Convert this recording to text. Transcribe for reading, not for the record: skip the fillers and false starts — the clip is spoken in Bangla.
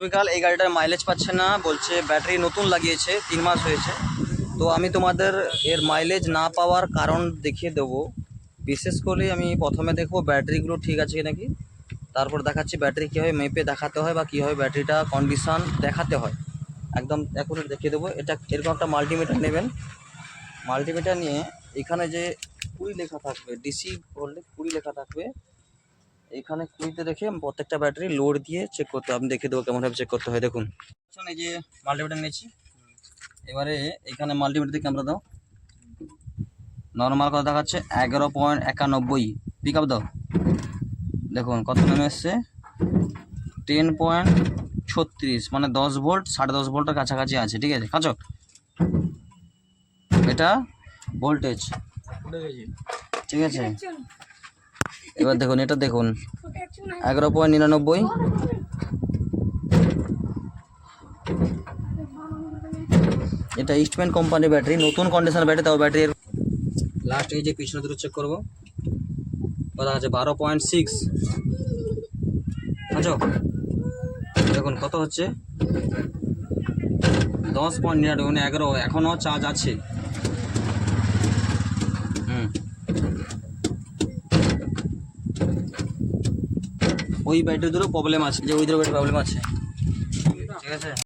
বিকাল এই গাড়িটার মাইলেজ পাচ্ছে না, বলছে ব্যাটারি নতুন লাগিয়েছে 3 মাস হয়েছে। তো আমি তোমাদের এর মাইলেজ না পাওয়ার কারণ দেখিয়ে দেবো। বিশেষ করে আমি প্রথমে দেখবো ব্যাটারিগুলো ঠিক আছে নাকি, তারপর দেখাচ্ছি ব্যাটারি কীভাবে মেপে দেখাতে হয় বা কীভাবে ব্যাটারিটা কন্ডিশন দেখাতে হয়, একদম অ্যাকুরেট দেখিয়ে দেবো। এটা এরকম একটা মাল্টিমিটার নেবেন। মাল্টিমিটার নিয়ে এখানে যে 20 লেখা থাকবে, ডিসি বললে 20 লেখা থাকবে, এখানে 20তে রেখে প্রত্যেকটা ব্যাটারি লোড দিয়ে চেক করতে হবে। আমি দেখিয়ে দেবো কেমনভাবে চেক করতে হয়। দেখুন এই যে মাল্টিমিটার নিয়েছি, এবারে এখানে মাল্টিমিটার দিয়ে ক্যামেরা দাও। নর্মাল কত দেখাচ্ছে 11.91 পিক আপ দাও। দেখুন কত নেমে এসছে 10.36, মানে 10 ভোল্ট 10.5 ভোল্টের কাছাকাছি আছে। ঠিক আছে কাঁচো, এটা ভোল্টেজ ঠিক আছে। এবার দেখুন এটা দেখুন 11.99। এটা ইস্টম্যান কোম্পানির ব্যাটারি, নতুন কন্ডিশনার ব্যাটারি, তাও ব্যাটারির লাস্ট এই যে পিছনে দুটো চেক করবো কত আছে 12.6। আচ্ছা দেখুন কত হচ্ছে 10.99, মানে 11, এখনও চার্জ আছে। ওই ব্যাটারি দুটো প্রবলেম আছে, যে ওই দুটো ব্যাটারি প্রবলেম আছে। ঠিক আছে।